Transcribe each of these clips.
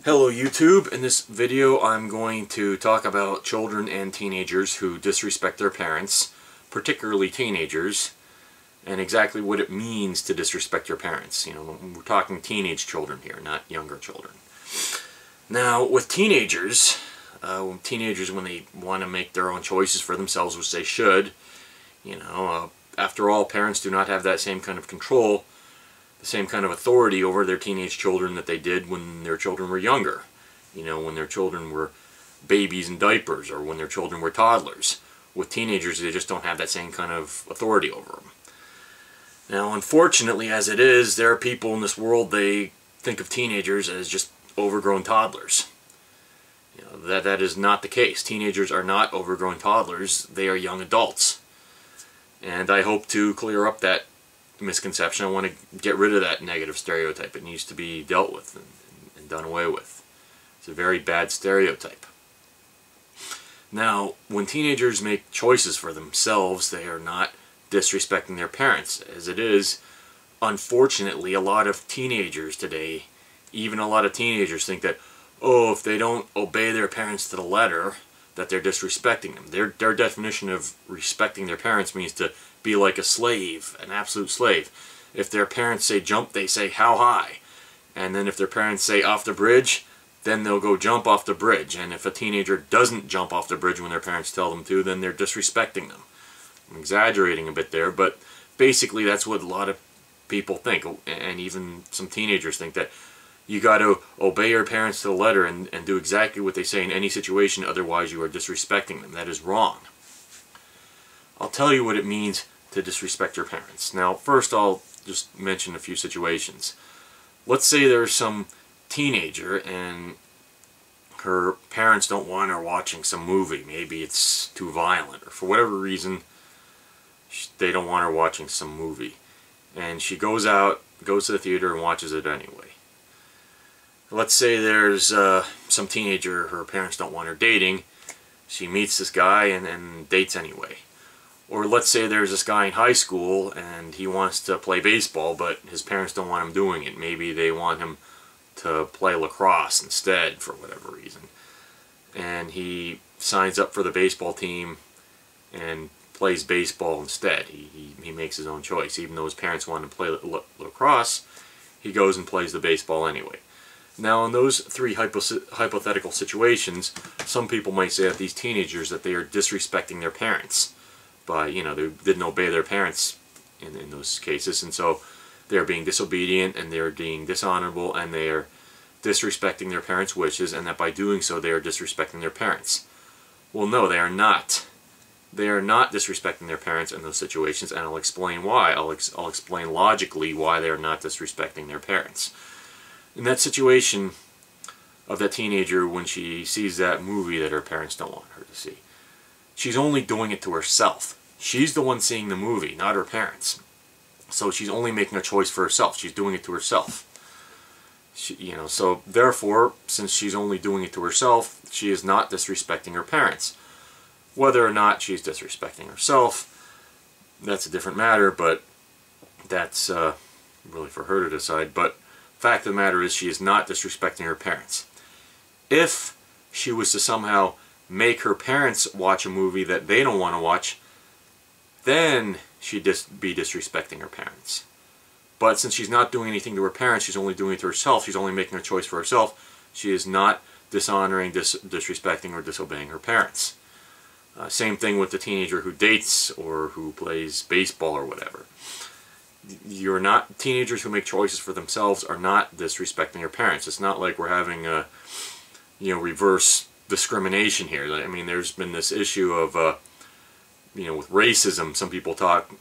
Hello YouTube. In this video I'm going to talk about children and teenagers who disrespect their parents, particularly teenagers, and exactly what it means to disrespect your parents. You know, we're talking teenage children here, not younger children. Now with teenagers, when they want to make their own choices for themselves, which they should, after all, parents do not have that same kind of control, the same kind of authority over their teenage children that they did when their children were younger. You know, when their children were babies in diapers, or when their children were toddlers. With teenagers, they just don't have that same kind of authority over them. Now, unfortunately, as it is, there are people in this world, they think of teenagers as just overgrown toddlers. You know, that is not the case. Teenagers are not overgrown toddlers. They are young adults. And I hope to clear up that misconception. I want to get rid of that negative stereotype. It needs to be dealt with and done away with. It's a very bad stereotype. Now, when teenagers make choices for themselves, they are not disrespecting their parents. As it is, unfortunately, a lot of teenagers today, even a lot of teenagers, think that, oh, if they don't obey their parents to the letter, that they're disrespecting them. Their definition of respecting their parents means to be like a slave, an absolute slave. If their parents say jump, they say how high. And then if their parents say off the bridge, then they'll go jump off the bridge. And if a teenager doesn't jump off the bridge when their parents tell them to, then they're disrespecting them. I'm exaggerating a bit there, but basically that's what a lot of people think. And even some teenagers think that you got to obey your parents to the letter and do exactly what they say in any situation, otherwise you are disrespecting them. That is wrong. I'll tell you what it means to disrespect your parents. Now, first I'll just mention a few situations. Let's say there's some teenager and her parents don't want her watching some movie. Maybe it's too violent, or for whatever reason they don't want her watching some movie. And she goes to the theater and watches it anyway. Let's say there's some teenager her parents don't want her dating. She meets this guy and dates anyway. Or let's say there's this guy in high school and he wants to play baseball, but his parents don't want him doing it. Maybe they want him to play lacrosse instead for whatever reason. And he signs up for the baseball team and plays baseball instead. He makes his own choice. Even though his parents want him to play lacrosse, he goes and plays the baseball anyway. Now, in those three hypothetical situations, some people might say that these teenagers, that they are disrespecting their parents. By, they didn't obey their parents in those cases, and so they're being disobedient and they're being dishonorable and they are disrespecting their parents' wishes, and that by doing so they are disrespecting their parents. Well, no, they are not. They are not disrespecting their parents in those situations, and I'll explain why. I'll explain logically why they are not disrespecting their parents. In that situation of that teenager, when she sees that movie that her parents don't want her to see, she's only doing it to herself. She's the one seeing the movie, not her parents. So she's only making a choice for herself. She's doing it to herself. So therefore, since she's only doing it to herself, she is not disrespecting her parents. Whether or not she's disrespecting herself, that's a different matter, but that's really for her to decide. But fact of the matter is, she is not disrespecting her parents. If she was to somehow make her parents watch a movie that they don't want to watch, then she'd be disrespecting her parents. But since she's not doing anything to her parents, she's only doing it to herself, she's only making a choice for herself, she is not dishonoring, disrespecting, or disobeying her parents. Same thing with the teenager who dates or who plays baseball or whatever. Teenagers who make choices for themselves are not disrespecting their parents. It's not like we're having a, reverse discrimination here. I mean, there's been this issue of, with racism, some people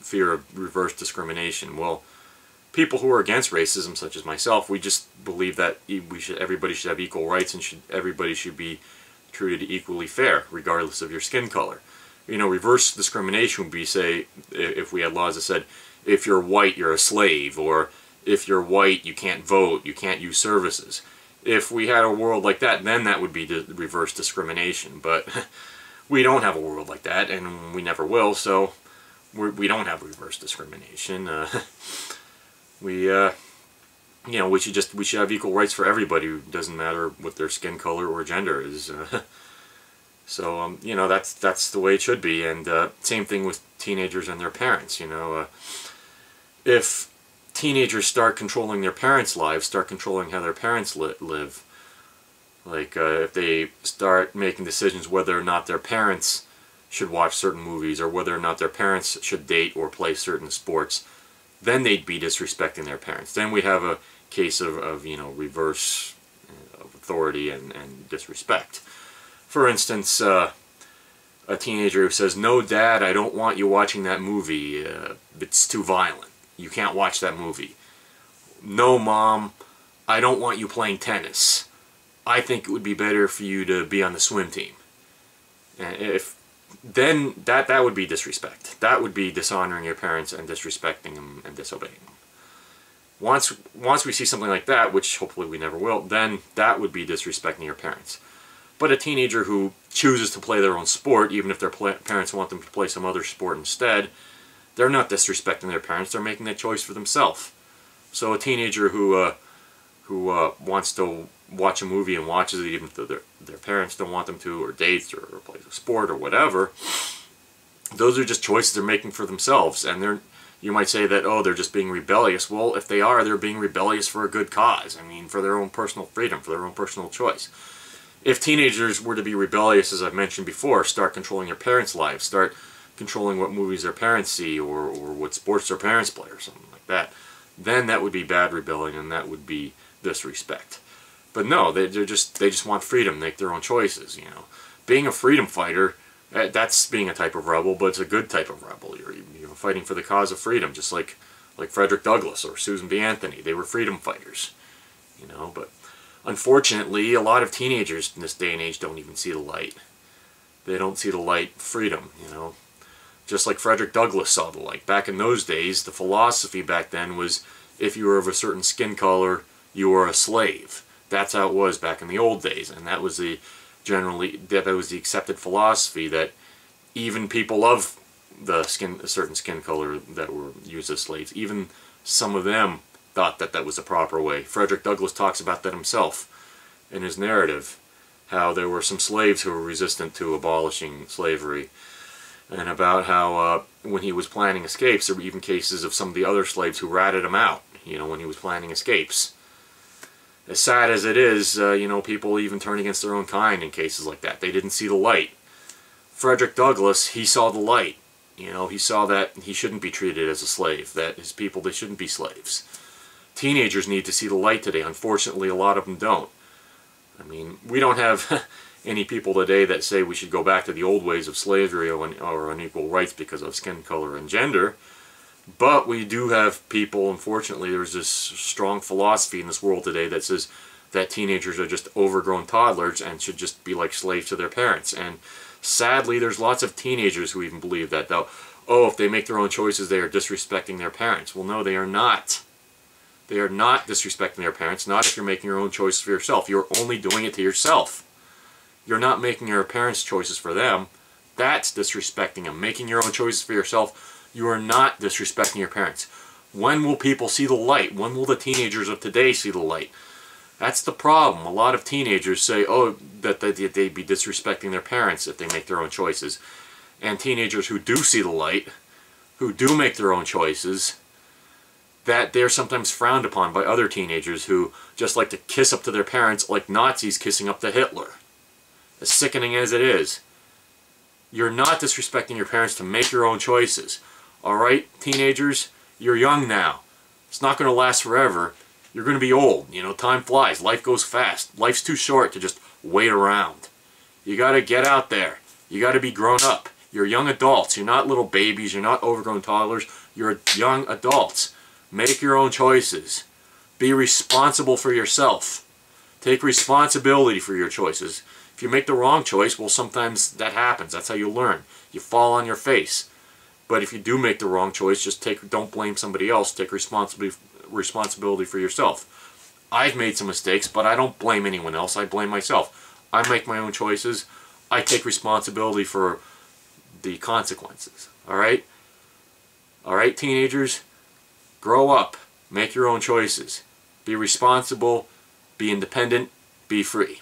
fear of reverse discrimination. Well, people who are against racism, such as myself, we just believe that everybody should have equal rights and everybody should be treated equally fair, regardless of your skin color. Reverse discrimination would be, say, if we had laws that said, if you're white, you're a slave, or if you're white, you can't vote, you can't use services. If we had a world like that, then that would be reverse discrimination. But we don't have a world like that, and we never will, so we don't have reverse discrimination. you know, we should have equal rights for everybody. It doesn't matter what their skin color or gender is. So you know, that's the way it should be. And same thing with teenagers and their parents. You know, if teenagers start controlling their parents' lives, start controlling how their parents live, like if they start making decisions whether or not their parents should watch certain movies or whether or not their parents should date or play certain sports, then they'd be disrespecting their parents. Then we have a case of you know, reverse of authority and disrespect. For instance, a teenager who says, "No, Dad, I don't want you watching that movie. It's too violent. You can't watch that movie." "No, Mom, I don't want you playing tennis. I think it would be better for you to be on the swim team." And then that would be disrespect. That would be dishonoring your parents and disrespecting them and disobeying them. Once we see something like that, which hopefully we never will, then that would be disrespecting your parents. But a teenager who chooses to play their own sport, even if their parents want them to play some other sport instead, they're not disrespecting their parents. They're making that choice for themselves. So a teenager who wants to watch a movie and watches it even though their parents don't want them to, or dates, or plays a sport or whatever, those are just choices they're making for themselves. And you might say that, oh, they're just being rebellious. Well, if they are, they're being rebellious for a good cause. I mean, for their own personal freedom, for their own personal choice. If teenagers were to be rebellious, as I've mentioned before, start controlling their parents' lives, start controlling what movies their parents see or what sports their parents play or something like that, then that would be bad rebellion and that would be disrespect. But no, they just want freedom, make their own choices. You know, being a freedom fighter, that's being a type of rebel, but it's a good type of rebel. You're fighting for the cause of freedom, just like Frederick Douglass or Susan B. Anthony. They were freedom fighters. You know, but unfortunately, a lot of teenagers in this day and age don't even see the light. They don't see the light of freedom. You know, just like Frederick Douglass saw the light. Back in those days, the philosophy back then was if you were of a certain skin color, you were a slave. That's how it was back in the old days, and that was the accepted philosophy, that even people of a certain skin color that were used as slaves, even some of them thought that was the proper way. Frederick Douglass talks about that himself in his narrative, how there were some slaves who were resistant to abolishing slavery, and about how when he was planning escapes, there were even cases of some of the other slaves who ratted him out, you know, when he was planning escapes. As sad as it is, you know, people even turn against their own kind in cases like that. They didn't see the light. Frederick Douglass, he saw the light. You know, he saw that he shouldn't be treated as a slave, that his people, they shouldn't be slaves. Teenagers need to see the light today. Unfortunately, a lot of them don't. I mean, we don't have any people today that say we should go back to the old ways of slavery or unequal rights because of skin color and gender. But we do have people, unfortunately, there's this strong philosophy in this world today that says that teenagers are just overgrown toddlers and should just be like slaves to their parents. And sadly, there's lots of teenagers who even believe that, though. Oh, if they make their own choices, they are disrespecting their parents. Well, no, they are not. They are not disrespecting their parents, not if you're making your own choices for yourself. You're only doing it to yourself. You're not making your parents' choices for them. That's disrespecting them. Making your own choices for yourself, you are not disrespecting your parents. When will people see the light? When will the teenagers of today see the light? That's the problem. A lot of teenagers say, oh, that they'd be disrespecting their parents if they make their own choices. And teenagers who do see the light, who do make their own choices, that they're sometimes frowned upon by other teenagers who just like to kiss up to their parents like Nazis kissing up to Hitler. As sickening as it is. You're not disrespecting your parents to make your own choices. Alright, teenagers, you're young now. It's not going to last forever. You're going to be old. You know, time flies. Life goes fast. Life's too short to just wait around. You got to get out there. You got to be grown up. You're young adults. You're not little babies. You're not overgrown toddlers. You're young adults. Make your own choices. Be responsible for yourself. Take responsibility for your choices. If you make the wrong choice, well, sometimes that happens. That's how you learn. You fall on your face. But if you do make the wrong choice, don't blame somebody else. Take responsibility for yourself. I've made some mistakes, but I don't blame anyone else. I blame myself. I make my own choices. I take responsibility for the consequences. Alright? Alright, teenagers? Grow up. Make your own choices. be responsible, be independent, be free.